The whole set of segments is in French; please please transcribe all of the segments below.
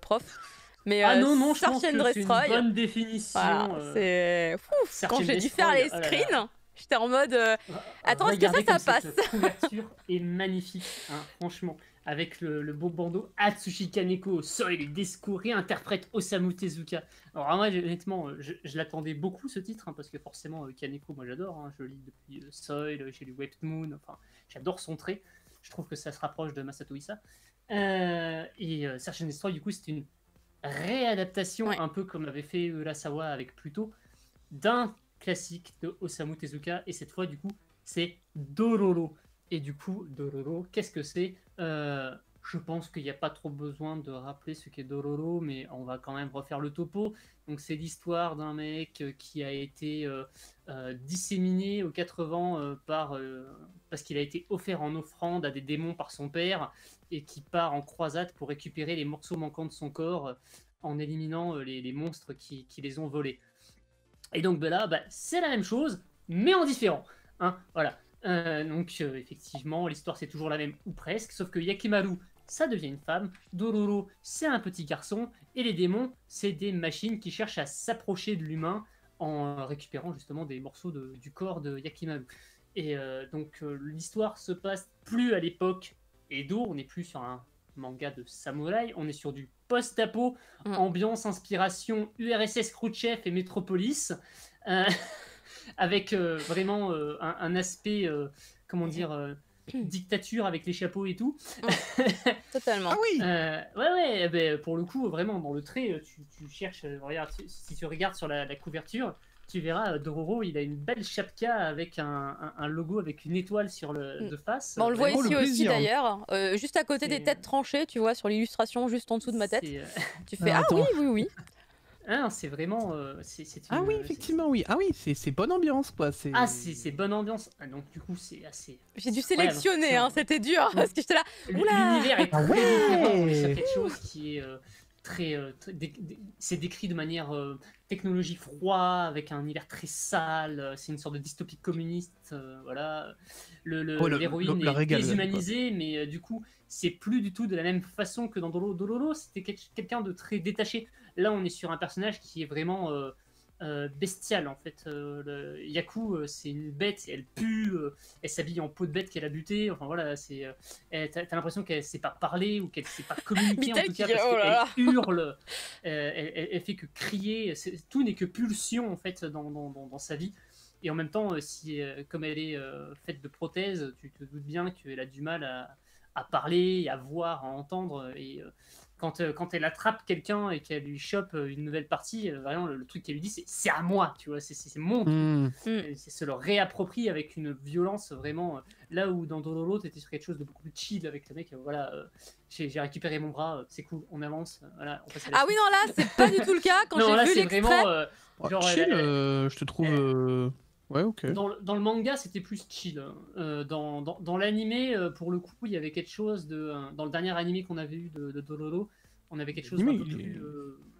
prof. Mais Ah non, je Search pense and que c'est une Destroy, bonne définition. voilà, c'est... Ouf, Search quand and j'ai dû faire Destroy, les oh là là. screens, j'étais en mode... Attends, est-ce que Regardez ça comme passe? cette couverture est magnifique, hein, franchement. Avec le beau bandeau Atsushi Kaneko, Soil et Desu réinterprète Osamu Tezuka. Alors moi, honnêtement, je l'attendais beaucoup ce titre, hein, parce que forcément, Kaneko, moi j'adore, hein, je lis depuis Soil, j'ai lu Webtoon, enfin, j'adore son trait. Je trouve que ça se rapproche de Masato Issa. Search and Destroy, du coup, c'était une réadaptation, Ouais. un peu comme avait fait Urasawa avec Pluto, d'un classique de Osamu Tezuka, et cette fois, du coup, c'est Dororo. Et du coup, Dororo, qu'est-ce que c'est? Je pense qu'il n'y a pas trop besoin de rappeler ce qu'est Dororo, mais on va quand même refaire le topo. Donc, c'est l'histoire d'un mec qui a été disséminé aux 80 parce qu'il a été offert en offrande à des démons par son père, et qui part en croisade pour récupérer les morceaux manquants de son corps en éliminant les monstres qui les ont volés. Et donc là, c'est la même chose, mais en différent. Hein, voilà. Effectivement, l'histoire c'est toujours la même, ou presque, sauf que Yakimaru, ça devient une femme, Dororo, c'est un petit garçon, et les démons, c'est des machines qui cherchent à s'approcher de l'humain en récupérant justement des morceaux du corps de Yakimaru. Et l'histoire se passe plus à l'époque Edo, on n'est plus sur un manga de samouraï, on est sur du post-apo, ambiance, inspiration URSS Khrouchtchev et Metropolis, avec vraiment un aspect, comment dire, dictature avec les chapeaux et tout. Totalement. Ah oui. Ouais, pour le coup, vraiment, dans le trait, tu cherches, regarde, si tu regardes sur la couverture, tu verras, Dororo, il a une belle chapka avec un logo avec une étoile sur de face. On le voit ici aussi d'ailleurs, juste à côté C'est- des têtes tranchées, tu vois, sur l'illustration, juste en dessous de ma tête. Tu fais, Ah, ah attends. oui. Ah non, c'est vraiment... Ah oui, effectivement, oui. Ah oui, c'est bonne ambiance, quoi. Ah, c'est bonne ambiance. Ah, donc du coup, c'est assez... J'ai dû incroyable. sélectionner, hein, c'était dur, parce que j'étais là, oula. L'univers est très différent, ça fait quelque chose qui est c'est décrit de manière technologie froide, avec un univers très sale, c'est une sorte de dystopie communiste, voilà. L'héroïne est déshumanisée, mais du coup, c'est plus du tout de la même façon que dans Dororo, c'était quelqu'un de très détaché. Là, on est sur un personnage qui est vraiment bestial, en fait. Yaku, c'est une bête, elle pue, elle s'habille en peau de bête qu'elle a buté, enfin voilà, t'as l'impression qu'elle sait pas parler ou qu'elle sait pas communiquer en tout cas, parce qu'elle hurle, elle fait que crier, tout n'est que pulsion en fait dans sa vie. Et en même temps, comme elle est faite de prothèses, tu te doutes bien qu'elle a du mal à parler, à voir, à entendre. Et quand elle attrape quelqu'un et qu'elle lui chope une nouvelle partie, vraiment le truc qu'elle lui dit, c'est à moi, tu vois, c'est mon truc. C'est se le réapproprie avec une violence vraiment. Là où dans Dororo, t'étais sur quelque chose de beaucoup plus chill avec le mec. Voilà, j'ai récupéré mon bras, c'est cool, on avance. Voilà, on passe à la suite. Oui, non, là, c'est pas du tout le cas. Quand j'ai vu l'extrait. Genre, chill, je te trouve. Ouais, ok. Dans le manga, c'était plus chill. Dans l'animé, pour le coup, il y avait quelque chose de. Dans le dernier animé qu'on avait eu de Dororo, on avait quelque chose d'un peu plus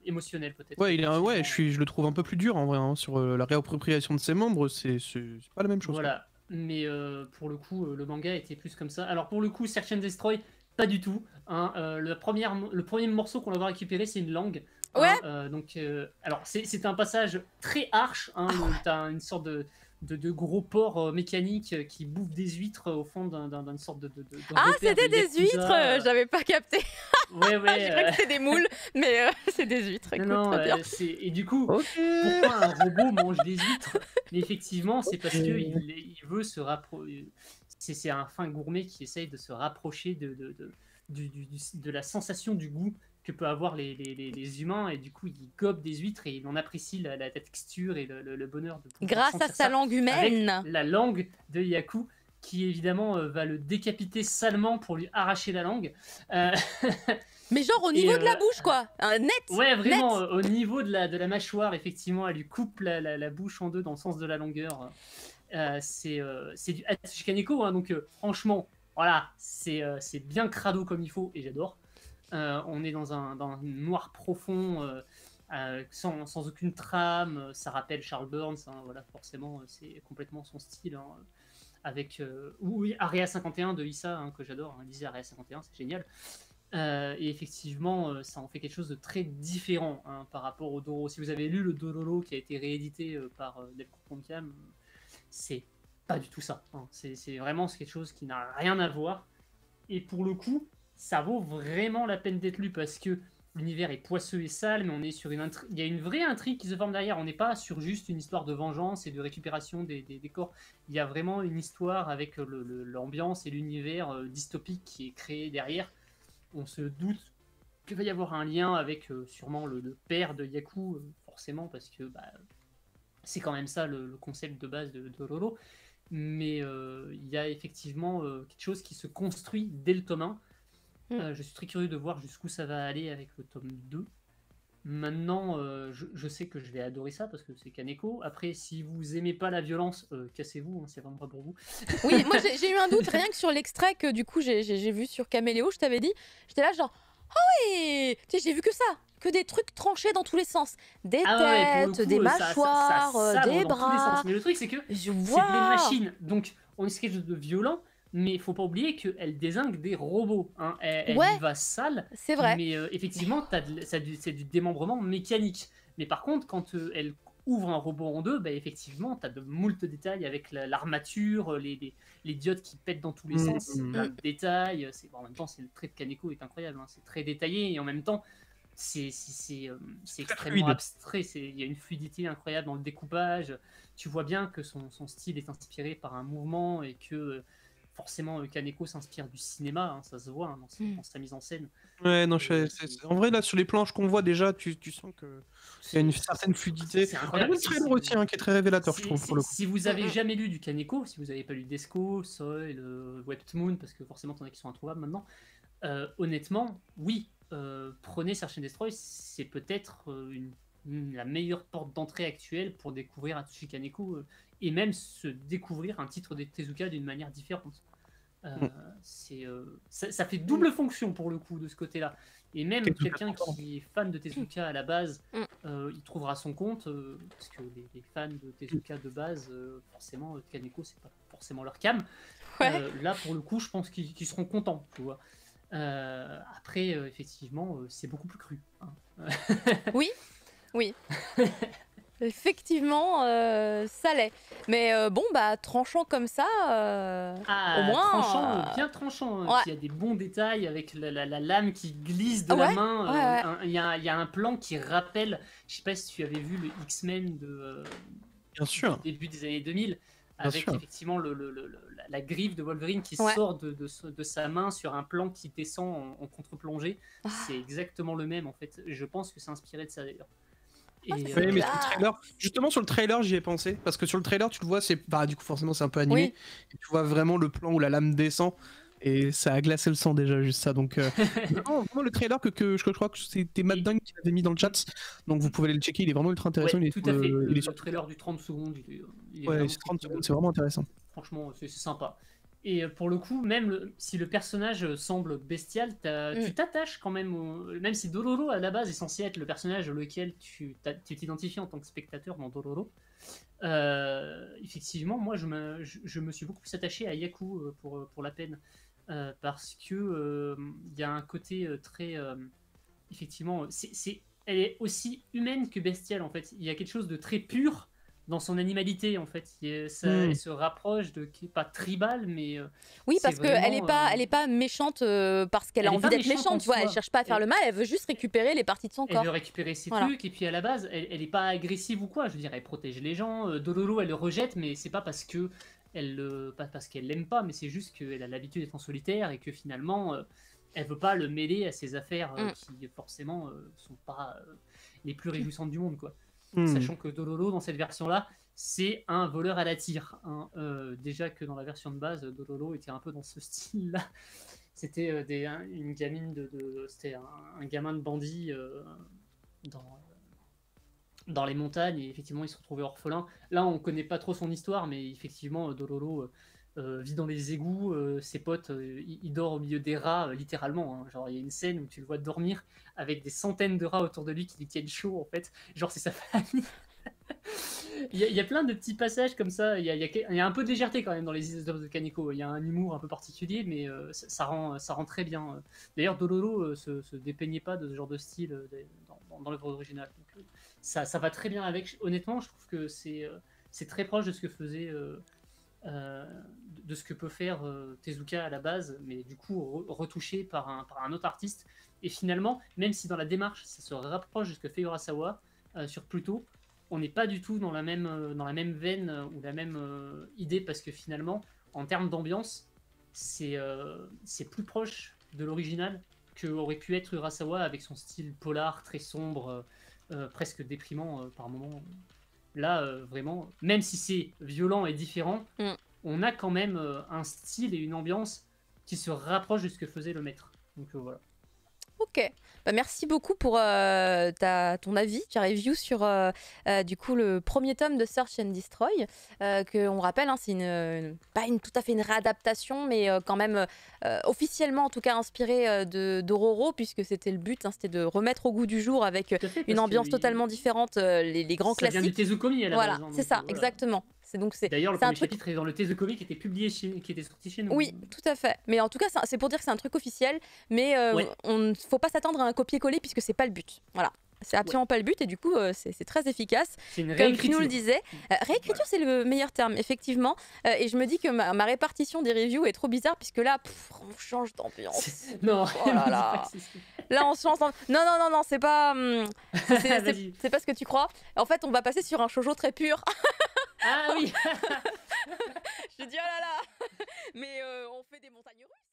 émotionnel, peut-être. Ouais, je le trouve un peu plus dur en vrai, hein, sur la réappropriation de ses membres, c'est pas la même chose. Voilà, mais pour le coup, le manga était plus comme ça. Alors pour le coup, Search and Destroy, pas du tout. Hein, le premier morceau qu'on va récupérer, c'est une langue. Ouais. Alors c'est un passage très harsh. Hein, t'as une sorte de gros porc mécanique qui bouffe des huîtres au fond d'une sorte de c'était des huîtres, j'avais pas capté. Ouais. J'ai cru que c'était des moules, mais c'est des huîtres. Écoute, non, et du coup, pourquoi un robot mange des huîtres? Mais effectivement, c'est parce qu'il veut se rapprocher. C'est un fin gourmet qui essaye de se rapprocher de la sensation du goût que peuvent avoir les humains, et du coup il gobe des huîtres et il en apprécie la texture et le bonheur de pouvoir grâce à sa langue humaine, avec la langue de Yaku, qui évidemment va le décapiter salement pour lui arracher la langue. Mais genre au niveau de la bouche, quoi, net. Ouais, vraiment, au niveau de la mâchoire, effectivement, elle lui coupe la bouche en deux dans le sens de la longueur. C'est du Atsushi Kaneko, hein, donc franchement, voilà, c'est bien crado comme il faut, et j'adore. On est dans un noir profond, sans aucune trame. Ça rappelle Charles Burns, hein, voilà, forcément, c'est complètement son style. Hein, avec Area 51 de Issa, hein, que j'adore. Hein, lisez Area 51, c'est génial. Et effectivement, ça en fait quelque chose de très différent hein, par rapport au Doro. Si vous avez lu le Dororo qui a été réédité par Delcourt Pontiam, c'est pas du tout ça. Hein. C'est vraiment quelque chose qui n'a rien à voir. Et pour le coup, ça vaut vraiment la peine d'être lu parce que l'univers est poisseux et sale, mais on est sur il y a une vraie intrigue qui se forme derrière. On n'est pas sur juste une histoire de vengeance et de récupération des corps. Il y a vraiment une histoire avec l'ambiance et l'univers dystopique qui est créé derrière. On se doute qu'il va y avoir un lien avec sûrement le père de Yaku, forcément, parce que c'est quand même ça le concept de base de Dororo. Mais il y a effectivement quelque chose qui se construit dès le tome 1. Je suis très curieux de voir jusqu'où ça va aller avec le tome 2. Maintenant, je sais que je vais adorer ça parce que c'est Kaneko. Après, si vous aimez pas la violence, cassez-vous, hein, c'est vraiment pas pour vous. Oui, moi j'ai eu un doute rien que sur l'extrait que du coup j'ai vu sur Caméléo, je t'avais dit. J'étais là genre, ah oui, tu sais, j'ai vu que ça, que des trucs tranchés dans tous les sens. Des têtes, des mâchoires, des bras. Mais le truc, c'est que c'est des machines, donc on est sur quelque chose de violent. Mais il faut pas oublier qu'elle dézingue des robots. Hein. Elle y va sale. C'est vrai. Mais effectivement, c'est du démembrement mécanique. Mais par contre, quand elle ouvre un robot en deux, effectivement, tu as de moult détails avec l'armature, les diodes qui pètent dans tous les sens. Plein de détails. En même temps, le trait de Kaneko est incroyable. Hein. C'est très détaillé et en même temps, c'est extrêmement abstrait. Il y a une fluidité incroyable dans le découpage. Tu vois bien que son style est inspiré par un mouvement et que... forcément, Kaneko s'inspire du cinéma, hein, ça se voit hein, dans sa mise en scène. Ouais, non, en vrai, là, sur les planches qu'on voit déjà, tu sens qu'il y a une certaine fluidité. C'est incroyable. Le trailer aussi, hein, qui est très révélateur, je trouve, pour le coup. Si vous avez jamais lu du Kaneko, si vous n'avez pas lu Desco, Soil, Webtoon, parce que forcément, t'en as qui sont introuvables maintenant, honnêtement, oui, prenez Search and Destroy, c'est peut-être la meilleure porte d'entrée actuelle pour découvrir Atsushi Kaneko et même se découvrir un titre des Tezuka d'une manière différente. Ça fait double fonction pour le coup de ce côté-là. Et même quelqu'un qui est fan de Tezuka à la base, il trouvera son compte, parce que les fans de Tezuka de base, forcément, Kaneko, c'est pas forcément leur cam. Là, pour le coup, je pense qu'ils seront contents, tu vois. Après, effectivement, c'est beaucoup plus cru. Hein. Oui. Effectivement, ça l'est. Mais tranchant comme ça, au moins... bien tranchant. Ouais. Il y a des bons détails avec la lame qui glisse de la main. Il y a un plan qui rappelle... Je sais pas si tu avais vu le X-Men Bien sûr. du début des années 2000, avec effectivement la griffe de Wolverine qui sort de sa main sur un plan qui descend en contre-plongée. C'est exactement le même, en fait. Je pense que c'est inspiré de ça, d'ailleurs. Mais sur le trailer, justement sur le trailer j'y ai pensé parce que sur le trailer tu le vois, du coup forcément c'est un peu animé et tu vois vraiment le plan où la lame descend et ça a glacé le sang déjà juste ça, donc vraiment le trailer que je crois que c'était Matt Dunk qui l'avait mis dans le chat, donc vous pouvez aller le checker, il est vraiment ultra intéressant. Tout à fait, le trailer du 30 secondes c'est 30 secondes, c'est vraiment intéressant, franchement c'est sympa. Et pour le coup, même si le personnage semble bestial, tu t'attaches quand même, même si Dororo à la base est censé être le personnage auquel tu t'identifies en tant que spectateur dans Dororo. Effectivement, moi je me suis beaucoup plus attaché à Yaku pour la peine, parce que il y a un côté très... effectivement, elle est aussi humaine que bestiale en fait. Il y a quelque chose de très pur dans son animalité en fait, elle se rapproche de pas tribal mais oui parce qu'elle est pas méchante parce qu'elle a envie d'être méchante, tu vois, elle cherche pas à faire le mal, elle veut juste récupérer les parties de son corps. Elle veut récupérer ses trucs et puis à la base elle est pas agressive ou quoi, je veux dire elle protège les gens. Dororo elle le rejette mais c'est pas parce que pas parce qu'elle l'aime pas, mais c'est juste qu'elle a l'habitude d'être en solitaire et que finalement elle veut pas le mêler à ses affaires qui forcément sont pas les plus réjouissantes du monde quoi. Sachant que Dororo dans cette version là c'est un voleur à la tire hein. Déjà que dans la version de base Dororo était un peu dans ce style là, c'était une gamine c'était un gamin de bandit dans les montagnes et effectivement il se retrouvait orphelin. Là on connaît pas trop son histoire mais effectivement Dororo vit dans les égouts, ses potes, il dort au milieu des rats, littéralement. Hein. Genre, il y a une scène où tu le vois dormir avec des centaines de rats autour de lui qui lui tiennent chaud, en fait. Genre, c'est sa famille. Il y a plein de petits passages comme ça. Il y a un peu de légèreté quand même dans les œuvres de Kaneko. Il y a un humour un peu particulier, mais ça rend très bien. D'ailleurs, Dororo se dépeignait pas de ce genre de style dans l'œuvre originale. Donc, ça va très bien avec. Honnêtement, je trouve que c'est très proche de ce que faisait. De ce que peut faire Tezuka à la base, mais du coup retouché par un autre artiste. Et finalement, même si dans la démarche ça se rapproche de ce que fait Urasawa sur Pluto, on n'est pas du tout dans la même veine ou la même idée, parce que finalement, en termes d'ambiance, c'est plus proche de l'original que aurait pu être Urasawa avec son style polar très sombre, presque déprimant par moments. Là, vraiment, même si c'est violent et différent, on a quand même un style et une ambiance qui se rapprochent de ce que faisait le maître. Donc voilà. Ok, bah, merci beaucoup pour ton avis, ta review sur du coup le premier tome de Search and Destroy, que on rappelle, hein, c'est pas tout à fait une réadaptation, mais quand même officiellement en tout cas inspiré de Dororo, puisque c'était le but, hein, c'était de remettre au goût du jour avec une ambiance totalement différente les grands classiques. Ça vient du Tezukomi à la base. Voilà, c'est ça, exactement. D'ailleurs, le premier chapitre est dans le Tezukomi qui était publié qui était sorti chez nous. Oui, tout à fait. Mais en tout cas, c'est pour dire que c'est un truc officiel, mais on ne faut pas s'attendre à un copier-coller puisque c'est pas le but. Voilà. C'est absolument pas le but et du coup, c'est très efficace. C'est une réécriture. Comme tu réécriture. nous le disais. Réécriture, c'est le meilleur terme, effectivement. Et je me dis que ma répartition des reviews est trop bizarre puisque là, on change d'ambiance. Non, oh là là. Là, on se lance. Non, c'est pas. C'est pas ce que tu crois. En fait, on va passer sur un shoujo très pur. Ah oui. Je dis oh là là. Mais on fait des montagnes russes.